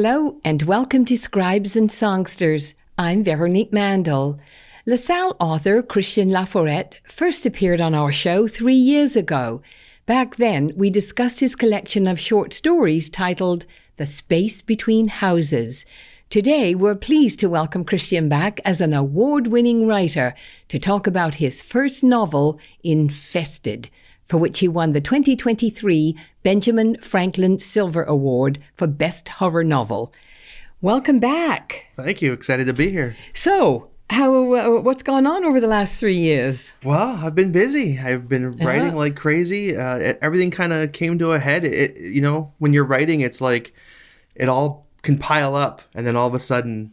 Hello and welcome to Scribes and Songsters. I'm Veronique Mandel. LaSalle author Christian Laforet first appeared on our show 3 years ago. Back then, we discussed his collection of short stories titled The Space Between Houses. Today, we're pleased to welcome Christian back as an award-winning writer to talk about his first novel, INFESTED, for which he won the 2023 Benjamin Franklin Silver Award for Best Horror Novel. Welcome back. Thank you. Excited to be here. So, what's gone on over the last 3 years? Well, I've been busy. I've been writing like crazy. Everything kind of came to a head. When you're writing, it's like it all can pile up, and then all of a sudden,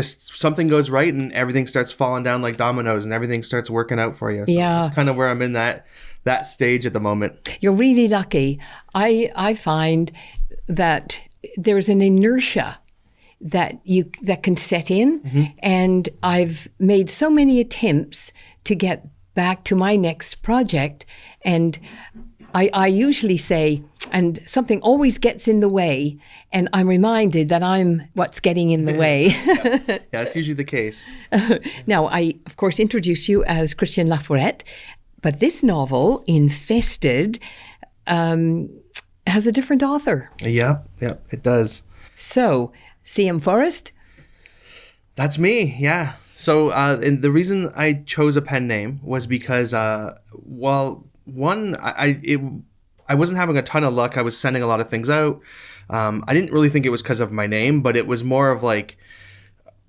something goes right, and everything starts falling down like dominoes, and everything starts working out for you. So that's kind of where I'm in that stage at the moment. You're really lucky. I find that there's an inertia that can set in, and I've made so many attempts to get back to my next project, and I usually say, and something always gets in the way, and I'm reminded that I'm what's getting in the way. Yeah, that's usually the case. Now, I, of course, introduce you as Christian Laforet, but this novel, Infested, has a different author. Yeah, it does. So, C.M. Forrest? That's me, yeah. So, and the reason I chose a pen name was because, I wasn't having a ton of luck. I was sending a lot of things out. I didn't really think it was because of my name, but it was more of like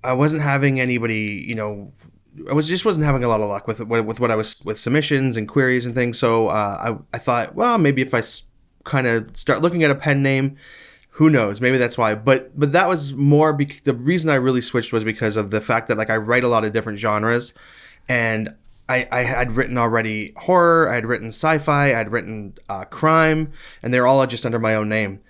I wasn't having anybody, wasn't having a lot of luck with what I was with submissions and queries and things. So I thought, well, maybe if I kind of start looking at a pen name, who knows? Maybe that's why. But that was more the reason I really switched was because of the fact that like I write a lot of different genres, and I had written already horror, I had written sci-fi, I had written crime, and they're all just under my own name.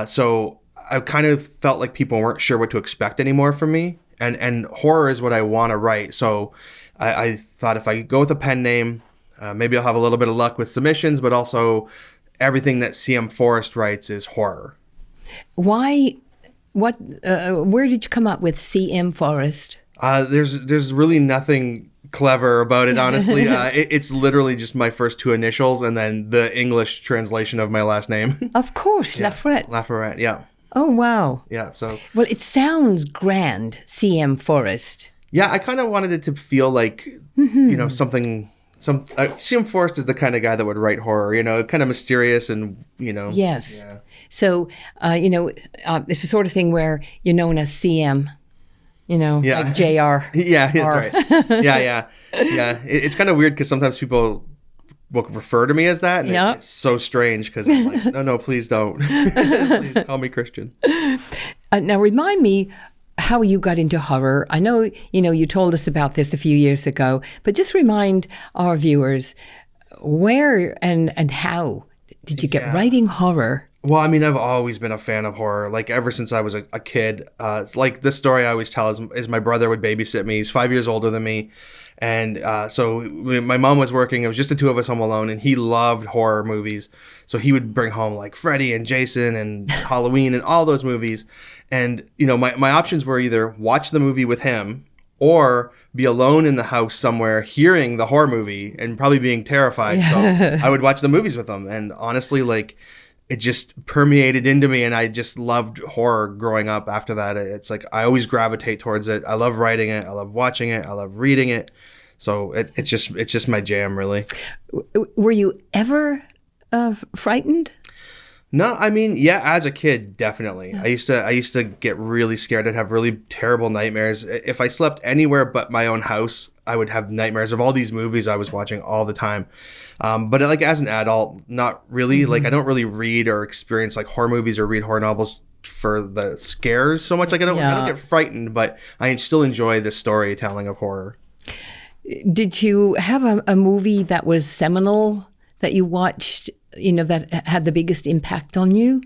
So I kind of felt like people weren't sure what to expect anymore from me, and horror is what I want to write. So I thought if I go with a pen name, maybe I'll have a little bit of luck with submissions, but also everything that C.M. Forrest writes is horror. Why? What? Where did you come up with C.M. Forrest? There's really nothing clever about it, honestly. It's literally just my first two initials and then the English translation of my last name. Of course, yeah. Laforet, yeah. Oh, wow. Yeah, so. Well, it sounds grand, C.M. Forrest. Yeah, I kind of wanted it to feel like, something. C.M. Forrest is the kind of guy that would write horror, kind of mysterious and, Yes. Yeah. So, it's the sort of thing where you're known as C.M., like JR. Yeah, that's right. Yeah. It's kind of weird because sometimes people will refer to me as that, and it's so strange because I'm like, no, please don't. Please call me Christian. Now, remind me how you got into horror. I know, you told us about this a few years ago, but just remind our viewers where and how did you get writing horror? Well, I mean, I've always been a fan of horror, like ever since I was a kid. It's like this story I always tell is my brother would babysit me. He's 5 years older than me. And so my mom was working. It was just the two of us home alone, and he loved horror movies. So he would bring home like Freddy and Jason and Halloween and all those movies. And, my options were either watch the movie with him or be alone in the house somewhere hearing the horror movie and probably being terrified. Yeah. So I would watch the movies with him. And honestly, like, it just permeated into me, and I just loved horror growing up after that. It's like I always gravitate towards it. I love writing it. I love watching it. I love reading it. So it's just my jam, really. Were you ever frightened? No, I mean, yeah, as a kid, definitely. I used to get really scared. I'd have really terrible nightmares. If I slept anywhere but my own house, I would have nightmares of all these movies I was watching all the time. But like as an adult, not really. Like I don't really read or experience like horror movies or read horror novels for the scares so much. Like I don't get frightened, but I still enjoy the storytelling of horror. Did you have a movie that was seminal that you watched, that had the biggest impact on you?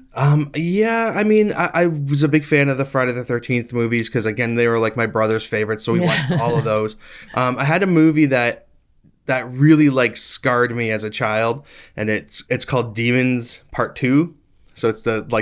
Yeah, I mean, I was a big fan of the Friday the 13th movies because, again, they were like my brother's favorites, so we watched all of those. I had a movie that really like scarred me as a child, and it's called Demons Part 2. So it's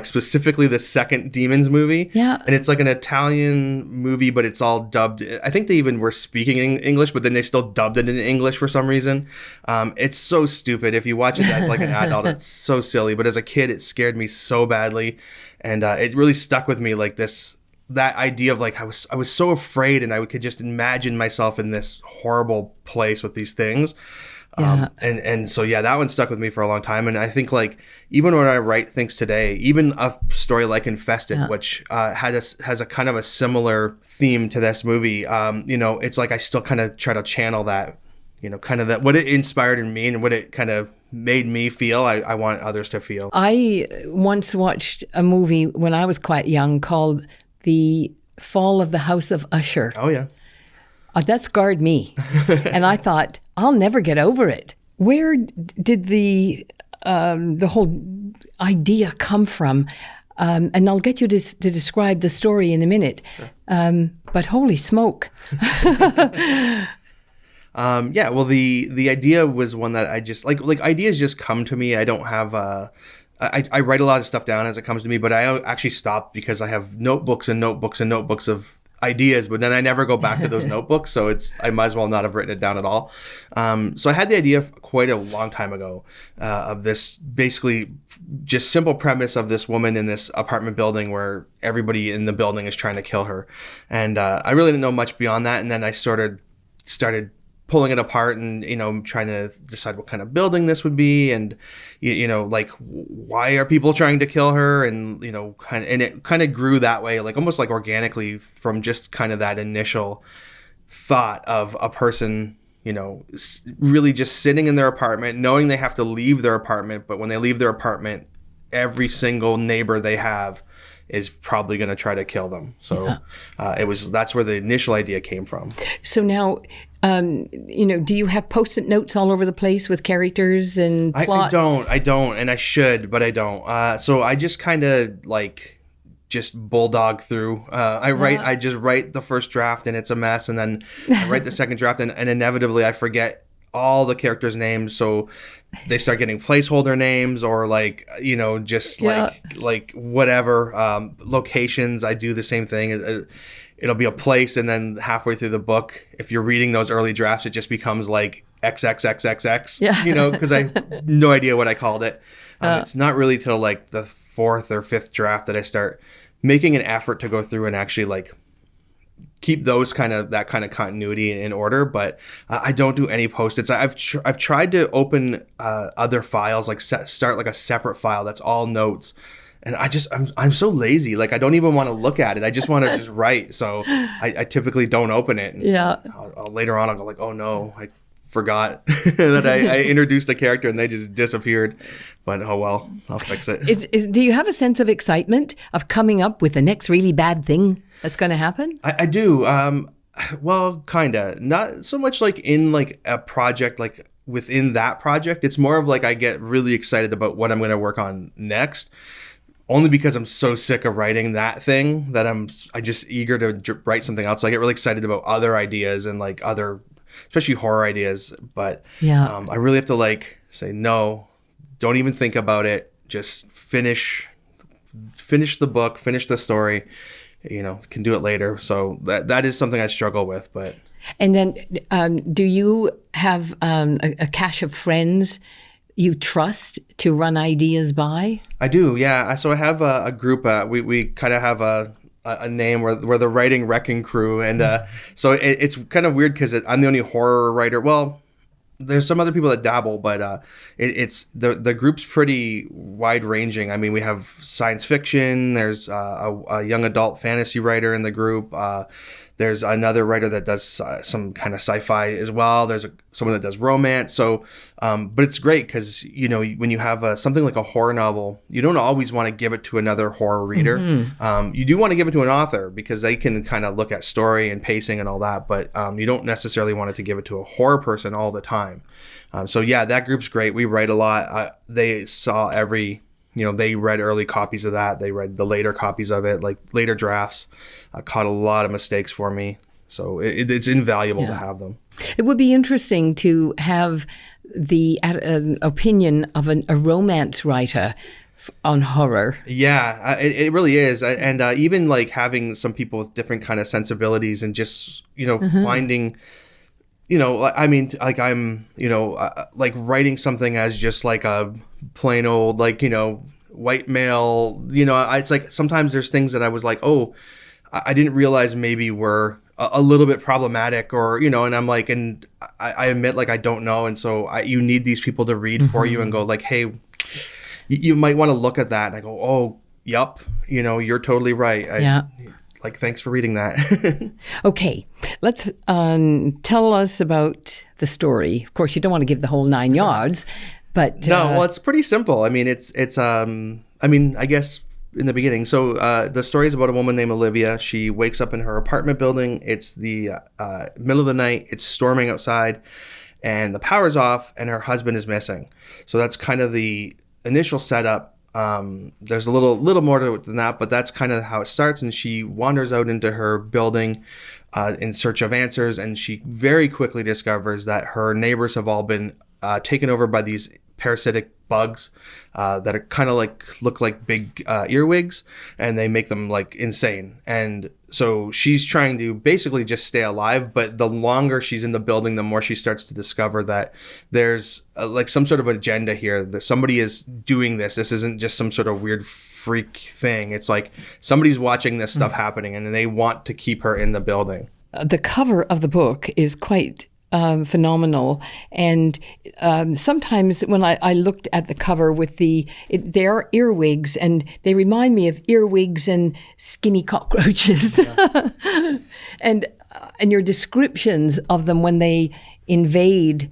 specifically the second Demons movie. Yeah. And it's like an Italian movie, but it's all dubbed. I think they even were speaking in English, but then they still dubbed it in English for some reason. It's so stupid. If you watch it as like an adult, it's so silly. But as a kid, it scared me so badly. And it really stuck with me, like that idea of like I was so afraid, and I could just imagine myself in this horrible place with these things. Yeah. And so, yeah, that one stuck with me for a long time. And I think like even when I write things today, even a story like Infested, which has a kind of a similar theme to this movie, it's like I still kind of try to channel that, kind of that what it inspired in me and what it kind of made me feel. I want others to feel. I once watched a movie when I was quite young called The Fall of the House of Usher. Oh, yeah. That scarred me. And I thought, I'll never get over it. Where did the whole idea come from? And I'll get you to describe the story in a minute. Sure. But holy smoke. Well, the idea was one that I just like ideas just come to me. I don't have I write a lot of stuff down as it comes to me, but I actually stopped because I have notebooks and notebooks and notebooks of ideas, but then I never go back to those notebooks, so I might as well not have written it down at all. So I had the idea quite a long time ago of this basically just simple premise of this woman in this apartment building where everybody in the building is trying to kill her, and I really didn't know much beyond that. And then I started pulling it apart and trying to decide what kind of building this would be, and like why are people trying to kill her, and it kind of grew that way, like almost like organically from just kind of that initial thought of a person really just sitting in their apartment knowing they have to leave their apartment, but when they leave their apartment every single neighbor they have is probably going to try to kill them. So that's where the initial idea came from. So now, do you have Post-it notes all over the place with characters and plots? I don't, and I should, but I don't. So I just kind of just bulldog through. I just write the first draft and it's a mess, and then I write the second draft and inevitably I forget all the characters' names, so they start getting placeholder names or like whatever locations. I do the same thing. It'll be a place, and then halfway through the book, if you're reading those early drafts, it just becomes like XXXXX. Because I have no idea what I called it. It's not really till like the fourth or fifth draft that I start making an effort to go through and actually like keep that kind of continuity in order, but I don't do any Post-its. I've tried to open other files, like start like a separate file that's all notes, and I'm so lazy. Like I don't even want to look at it. I just want to just write. So I typically don't open it. And later on I'll go like, oh no, I forgot that I introduced a character and they just disappeared. But oh well, I'll fix it. Do you have a sense of excitement of coming up with the next really bad thing that's going to happen? I do. Well, kind of. Not so much like in like a project, like within that project. It's more of like I get really excited about what I'm going to work on next. Only because I'm so sick of writing that thing that I'm just eager to write something else. So I get really excited about other ideas and like other, especially horror ideas. But I really have to like say, no, don't even think about it. Just finish the book, finish the story. Can do it later. So that is something I struggle with. But and then, do you have a cache of friends you trust to run ideas by? I do, yeah. So I have a group. We kind of have a name where the writing wrecking crew, and so it's kind of weird because I'm the only horror writer. Well, there's some other people that dabble, but it's the group's pretty wide ranging. I mean, we have science fiction. There's a young adult fantasy writer in the group. There's another writer that does some kind of sci-fi as well. There's someone that does romance. So, but it's great because, when you have something like a horror novel, you don't always want to give it to another horror reader. Mm-hmm. You do want to give it to an author because they can kind of look at story and pacing and all that, but you don't necessarily want it to give it to a horror person all the time. So yeah, that group's great. We write a lot. They saw they read early copies of that. They read the later copies of it, like later drafts. Caught a lot of mistakes for me. So it's invaluable to have them. It would be interesting to have the opinion of a romance writer on horror. Yeah, it really is. And even like having some people with different kind of sensibilities and just, finding, I mean, like I'm, like writing something as just like a plain old, like, white male, it's like sometimes there's things that I was like, oh, I didn't realize maybe were a little bit problematic or, and I'm like, and I admit like I don't know. And so you need these people to read for you and go like, hey, you might want to look at that. And I go, oh, yup, you're totally right. Like, thanks for reading that. Okay, let's tell us about the story. Of course, you don't want to give the whole 9 yards, but... No, well, it's pretty simple. I mean, I guess in the beginning. So the story is about a woman named Olivia. She wakes up in her apartment building. It's the middle of the night. It's storming outside and the power's off and her husband is missing. So that's kind of the initial setup. There's a little more to it than that, but that's kind of how it starts. And she wanders out into her building in search of answers. And she very quickly discovers that her neighbors have all been taken over by these parasitic bugs that are kind of like look like big earwigs, and they make them like insane. And so she's trying to basically just stay alive, but the longer she's in the building, the more she starts to discover that there's like some sort of agenda here, that somebody is doing this. This isn't just some sort of weird freak thing. It's like somebody's watching this stuff happening and they want to keep her in the building. The cover of the book is quite phenomenal, and sometimes when I looked at the cover with they are earwigs, and they remind me of earwigs and skinny cockroaches, and your descriptions of them when they invade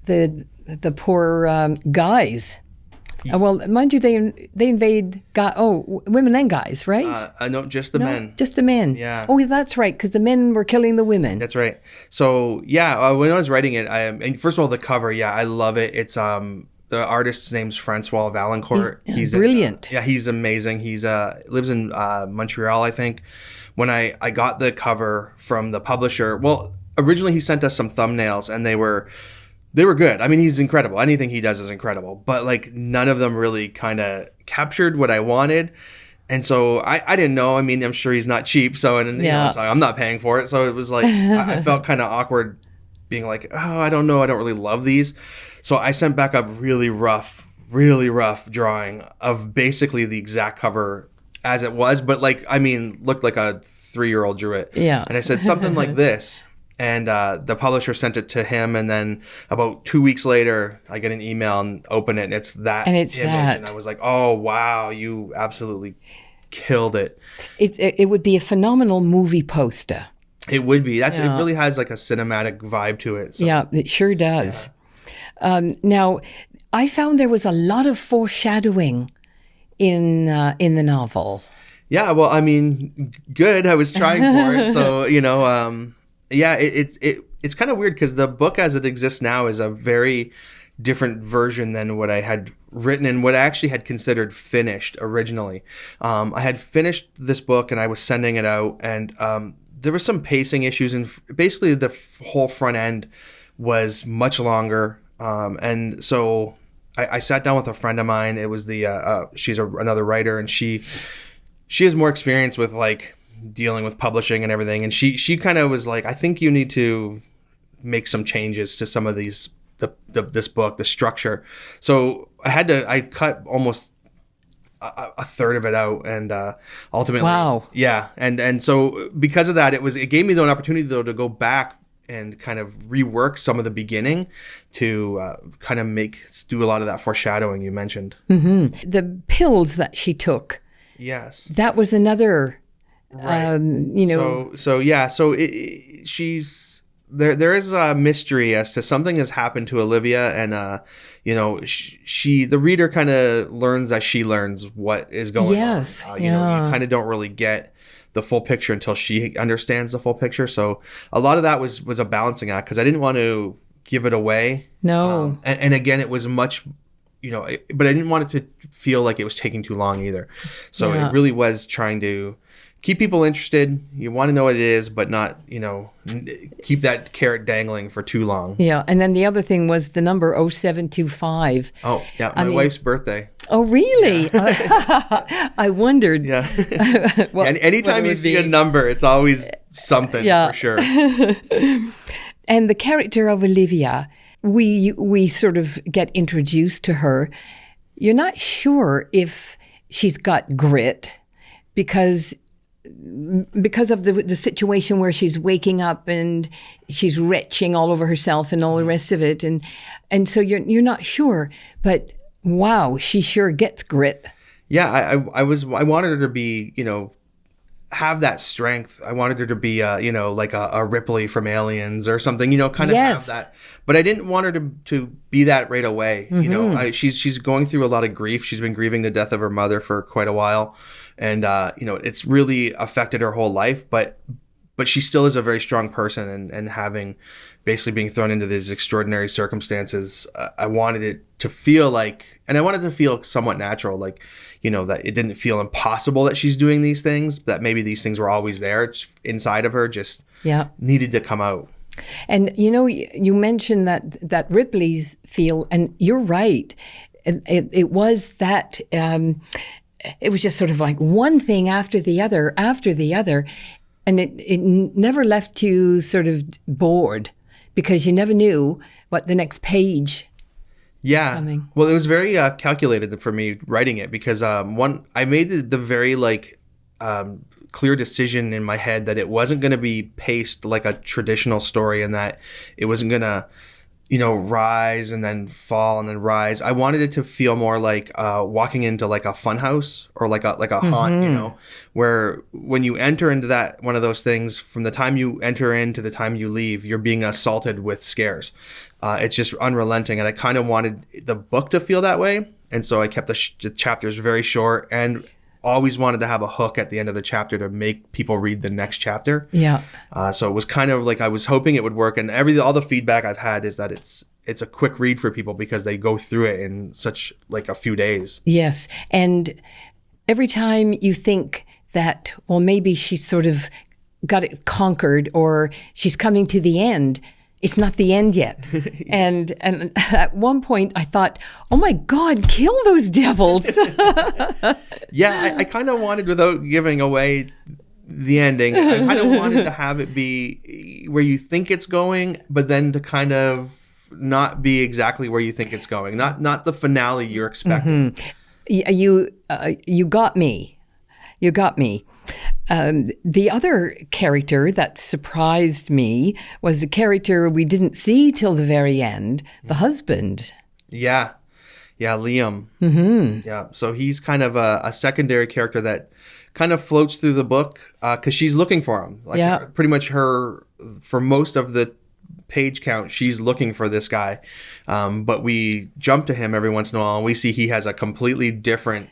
the poor guys. Well, mind you, they invade women and guys, right? No, just the men. Just the men. Yeah. Oh, that's right, because the men were killing the women. That's right. So yeah, when I was writing it, and first of all, the cover, I love it. It's the artist's name's Francois Valancourt. He's brilliant. He's amazing. He's lives in Montreal, I think. When I got the cover from the publisher, well, originally he sent us some thumbnails, and they were good. I mean, he's incredible. Anything he does is incredible. But like none of them really kind of captured what I wanted. And so I didn't know. I mean, I'm sure he's not cheap. So, and it's like, I'm not paying for it. So it was like, I felt kind of awkward being like, oh, I don't know. I don't really love these. So I sent back a really rough drawing of basically the exact cover as it was. But like, I mean, looked like a 3-year-old drew it. Yeah. And I said something like this. And the publisher sent it to him, and then about 2 weeks later, I get an email and open it, and it's that image. And I was like, "Oh wow, you absolutely killed it!" It would be a phenomenal movie poster. It would be. It really has like a cinematic vibe to it. So. Yeah, it sure does. Yeah. Now, I found there was a lot of foreshadowing in the novel. Yeah, well, I mean, good. I was trying for it, so yeah, it's kind of weird because the book as it exists now is a very different version than what I had written and what I actually had considered finished originally. I had finished this book and I was sending it out, and there were some pacing issues, and basically the whole front end was much longer. And so I sat down with a friend of mine. It was she's another writer, and she has more experience with like dealing with publishing and everything, and she kind of was like, I think you need to make some changes to some of these this book, the structure. So I cut almost a third of it out, and ultimately, wow, yeah, and so because of that, it gave me an opportunity though to go back and kind of rework some of the beginning to kind of do a lot of that foreshadowing you mentioned. Mm-hmm. The pills that she took, yes, that was another. Right. So she's there is a mystery as to something has happened to Olivia, and the reader kind of learns as she learns what is going on. Yes, you kind of don't really get the full picture until she understands the full picture. So a lot of that was a balancing act because I didn't want to give it away. No, and again, it was much. But I didn't want it to feel like it was taking too long either. So it really was trying to keep people interested. You want to know what it is, but not, keep that carrot dangling for too long. Yeah. And then the other thing was the number 0725. Oh, yeah. My wife's birthday. Oh, really? Yeah. I wondered. Yeah. And anytime you see a number, it's always something for sure. And the character of Olivia, we sort of get introduced to her. You're not sure if she's got grit because of the situation where she's waking up and she's retching all over herself and all the rest of it, and so you're not sure, but wow, she sure gets grit. Yeah, I wanted her to be, have that strength. I wanted her to be, like a Ripley from Aliens or something, kind of have that. But I didn't want her to be that right away. Mm-hmm. She's going through a lot of grief. She's been grieving the death of her mother for quite a while. And, it's really affected her whole life. But she still is a very strong person. And having basically being thrown into these extraordinary circumstances, I wanted it to feel like, and I wanted it to feel somewhat natural, like, that it didn't feel impossible that she's doing these things, that maybe these things were always there. It's inside of her, just needed to come out. And, you mentioned that Ripley's feel, and you're right. It was that, it was just sort of like one thing after the other. And it never left you sort of bored because you never knew what the next page coming. Well, it was very calculated for me writing it because I made the very clear decision in my head that it wasn't going to be paced like a traditional story and that it wasn't going to, rise and then fall and then rise. I wanted it to feel more like walking into like a fun house or like a haunt, where when you enter into that one of those things, from the time you enter in to the time you leave, you're being assaulted with scares. It's just unrelenting. And I kind of wanted the book to feel that way. And so I kept the chapters very short and always wanted to have a hook at the end of the chapter to make people read the next chapter. Yeah. So it was kind of like I was hoping it would work. And all the feedback I've had is that it's a quick read for people because they go through it in such like a few days. Yes. And every time you think that, well, maybe she's sort of got it conquered or she's coming to the end, it's not the end yet. And at one point I thought, oh my God, kill those devils. Yeah, I kind of wanted, without giving away the ending, I kind of wanted to have it be where you think it's going, but then to kind of not be exactly where you think it's going. Not the finale you're expecting. Mm-hmm. You got me. You got me. The other character that surprised me was a character we didn't see till the very end, the husband. Yeah, Liam. Mm-hmm. Yeah, so he's kind of a secondary character that kind of floats through the book because she's looking for him. Pretty much for most of the page count, she's looking for this guy. But we jump to him every once in a while and we see he has a completely different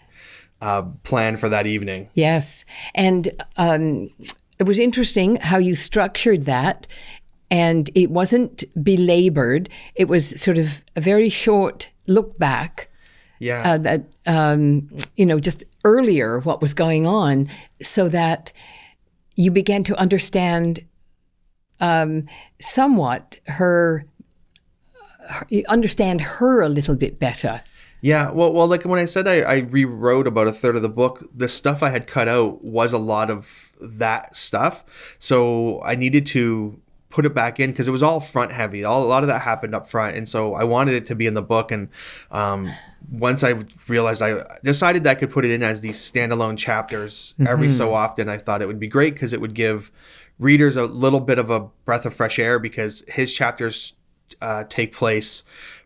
plan for that evening. Yes. And it was interesting how you structured that. And it wasn't belabored. It was sort of a very short look back. Yeah. Just earlier what was going on so that you began to understand somewhat understand her a little bit better. Yeah, well, like when I said I rewrote about a third of the book, the stuff I had cut out was a lot of that stuff. So I needed to put it back in because it was all front heavy. A lot of that happened up front. And so I wanted it to be in the book. And once I realized, I decided that I could put it in as these standalone chapters every so often. I thought it would be great because it would give readers a little bit of a breath of fresh air because his chapters take place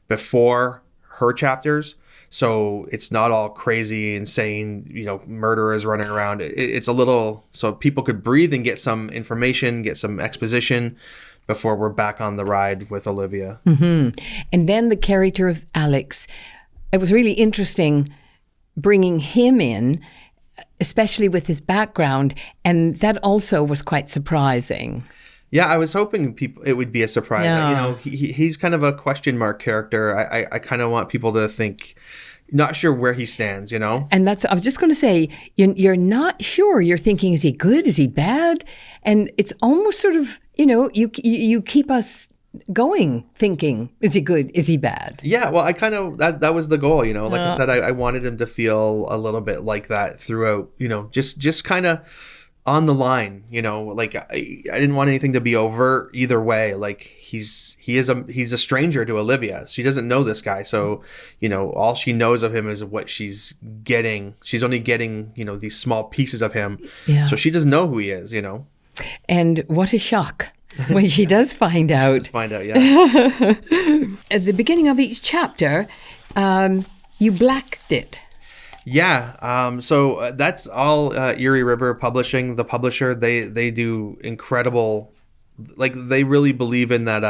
before her chapters. So it's not all crazy, insane, murderers running around. It's a little, so people could breathe and get some information, get some exposition before we're back on the ride with Olivia. Mm-hmm. And then the character of Alex. It was really interesting bringing him in, especially with his background. And that also was quite surprising. Yeah, I was hoping it would be a surprise. Yeah. You know, he's kind of a question mark character. I kind of want people to think, not sure where he stands, you know? And I was just going to say, you're not sure. You're thinking, is he good? Is he bad? And it's almost sort of, you keep us going thinking, is he good? Is he bad? Yeah, well, I kind of, that was the goal, you know? Like I said, I wanted him to feel a little bit like that throughout, just kind of on the line, like I didn't want anything to be overt either way. Like he's a stranger to Olivia. She doesn't know this guy. So, all she knows of him is what she's getting. She's only getting, these small pieces of him. Yeah. So she doesn't know who he is, And what a shock when she does find out. Yeah. At the beginning of each chapter, you blacked it. Yeah, so that's all Erie River Publishing, the publisher. They do incredible, like they really believe in that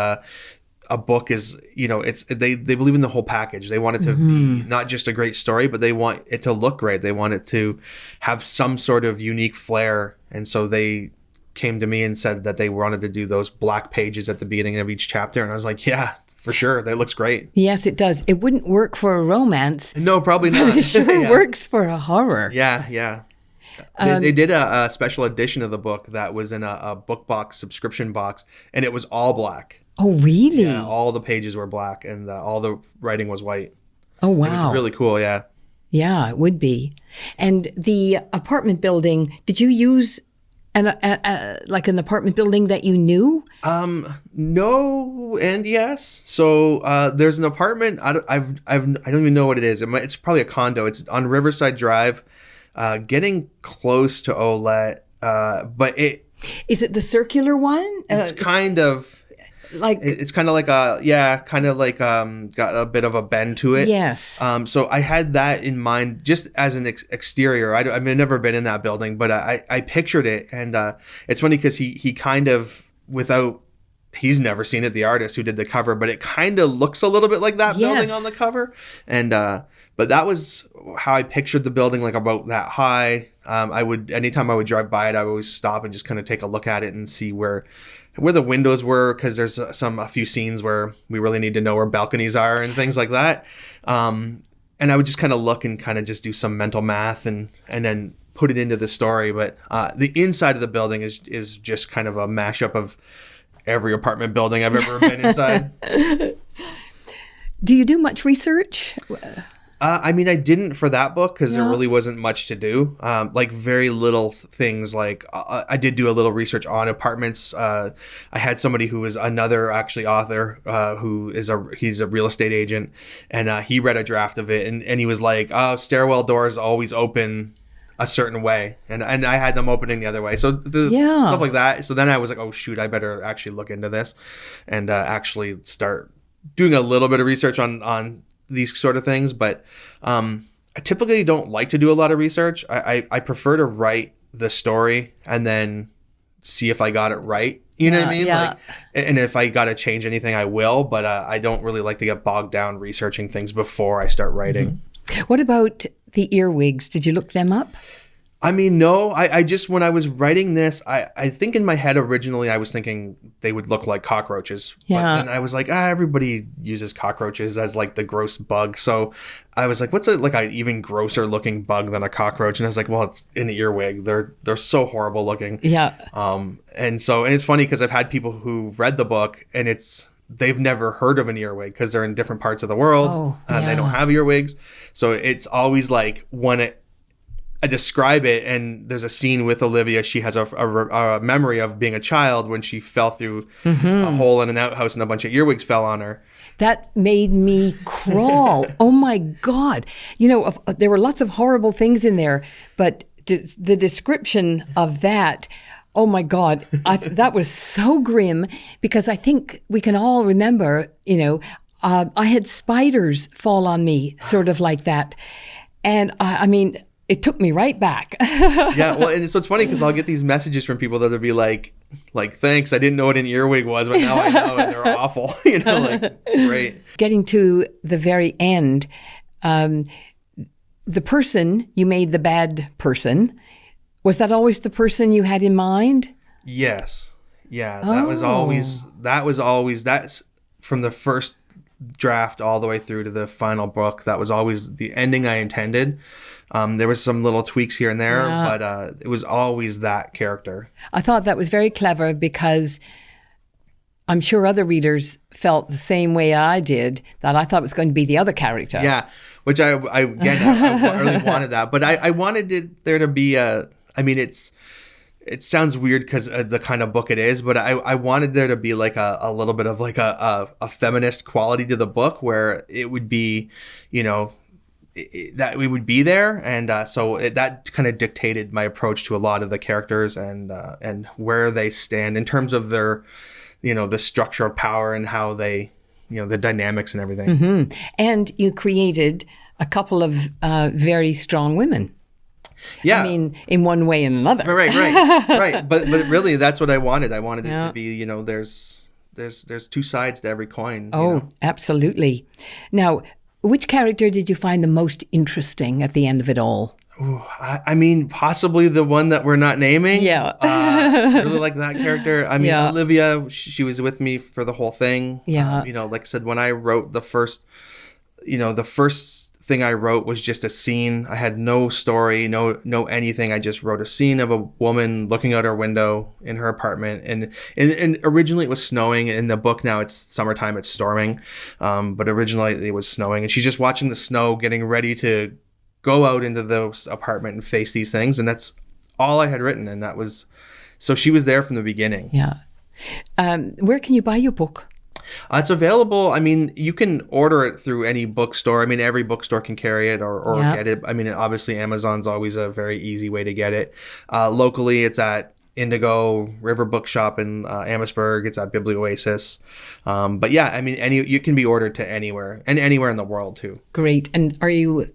a book is, they believe in the whole package. They want it to be not just a great story, but they want it to look great. They want it to have some sort of unique flair. And so they came to me and said that they wanted to do those black pages at the beginning of each chapter. And I was like, yeah, for sure. That looks great. Yes, it does. It wouldn't work for a romance. No, probably not. It sure Yeah. works for a horror. Yeah. They did a special edition of the book that was in a book box, subscription box, and it was all black. Oh, really? Yeah, all the pages were black and all the writing was white. Oh, wow. It was really cool, yeah. Yeah, it would be. And the apartment building, did you use like an apartment building that you knew? No and yes. So there's an apartment. I don't even know what it is. It's probably a condo. It's on Riverside Drive, getting close to Olette. But Is it the circular one? it's kind of like it's kind of like got a bit of a bend to it. Yes. So I had that in mind just as an exterior. I've never been in that building, but I pictured it, and it's funny because he kind of he's never seen it, the artist who did the cover, but it kind of looks a little bit like that building on the cover, and but that was how I pictured the building, like about that high. Anytime I would drive by it, I would always stop and just kind of take a look at it and see where the windows were, because there's a few scenes where we really need to know where balconies are and things like that. And I would just kind of look and kind of just do some mental math and then put it into the story. But the inside of the building is just kind of a mashup of every apartment building I've ever been inside. Do you do much research? I didn't for that book because there really wasn't much to do. Like very little things. Like I did do a little research on apartments. I had somebody who was another actually author he's a real estate agent, and he read a draft of it and he was like, "Oh, stairwell doors always open a certain way," and I had them opening the other way. So stuff like that. So then I was like, "Oh shoot, I better actually look into this and actually start doing a little bit of research on these sort of things." But I typically don't like to do a lot of research. I prefer to write the story and then see if I got it right. You know what I mean? Yeah. Like, and if I got to change anything, I will. But I don't really like to get bogged down researching things before I start writing. Mm-hmm. What about the earwigs? Did you look them up? No, I just, when I was writing this, I think in my head originally I was thinking they would look like cockroaches. Yeah. But then I was like, everybody uses cockroaches as like the gross bug. So I was like, what's an even grosser looking bug than a cockroach? And I was like, well, it's an earwig. They're so horrible looking. Yeah. And it's funny because I've had people who read the book and they've never heard of an earwig because they're in different parts of the world and they don't have earwigs. So it's always like when I describe it, and there's a scene with Olivia. She has a memory of being a child when she fell through a hole in an outhouse and a bunch of earwigs fell on her. That made me crawl. Oh my God. There were lots of horrible things in there, but the description of that, oh my God, that was so grim, because I think we can all remember, I had spiders fall on me sort of like that. And it took me right back. Yeah, well, and so it's funny because I'll get these messages from people that'll be like, thanks, I didn't know what an earwig was, but now I know, and they're awful. Great. Getting to the very end, the person you made the bad person, was that always the person you had in mind? Yes. Yeah, that was always that's from the first draft all the way through to the final book. That was always the ending I intended. There was some little tweaks here and there, but it was always that character. I thought that was very clever because I'm sure other readers felt the same way I did, that I thought it was going to be the other character. Yeah, which I really wanted that. But I wanted there to be it sounds weird because the kind of book it is, but I wanted there to be like a little bit of like a feminist quality to the book where it would be, that we would be there. And that kind of dictated my approach to a lot of the characters and where they stand in terms of their, the structure of power and how they, the dynamics and everything. Mm-hmm. And you created a couple of very strong women. Yeah. I mean, in one way and another. Right. But really, that's what I wanted. I wanted it to be, there's two sides to every coin. Absolutely. Now, which character did you find the most interesting at the end of it all? Ooh, I mean, possibly the one that we're not naming. Yeah. Really like that character. I mean, Olivia, she was with me for the whole thing. Yeah. Like I said, when I wrote the first thing I wrote was just a scene. I had no story, no anything. I just wrote a scene of a woman looking out her window in her apartment. And originally it was snowing. In the book now it's summertime, it's storming. But originally it was snowing. And she's just watching the snow, getting ready to go out into the apartment and face these things. And that's all I had written. And so she was there from the beginning. Yeah. Where can you buy your book? It's available. I mean, you can order it through any bookstore. I mean, every bookstore can carry it or get it. I mean, obviously, Amazon's always a very easy way to get it. Locally, it's at Indigo River Bookshop in Amherstburg. It's at Biblioasis. But yeah, I mean, you can be ordered to anywhere and anywhere in the world too. Great. And are you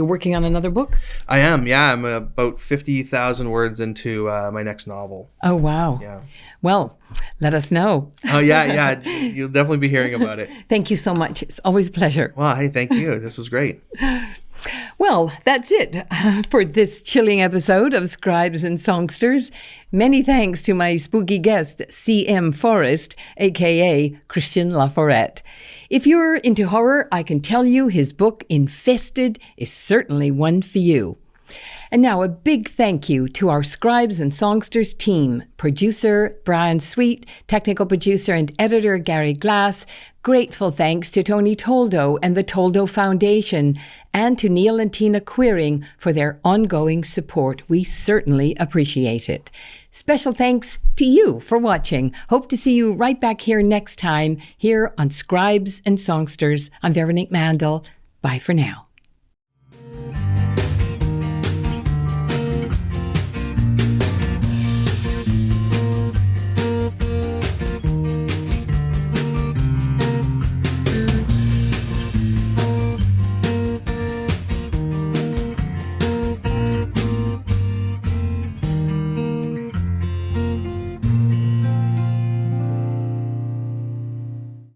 working on another book? I am. Yeah, I'm about 50,000 words into my next novel. Oh wow. Yeah. Well, let us know. Oh yeah. You'll definitely be hearing about it. Thank you so much. It's always a pleasure. Well, hey, thank you. This was great. Well, that's it for this chilling episode of Scribes and Songsters. Many thanks to my spooky guest, C.M. Forrest, a.k.a. Christian Laforet. If you're into horror, I can tell you his book, Infested, is certainly one for you. And now a big thank you to our Scribes and Songsters team, producer Brian Sweet, technical producer and editor Gary Glass. Grateful thanks to Tony Toldo and the Toldo Foundation, and to Neil and Tina Queering for their ongoing support. We certainly appreciate it. Special thanks to you for watching. Hope to see you right back here next time, here on Scribes and Songsters. I'm Veronique Mandel. Bye for now.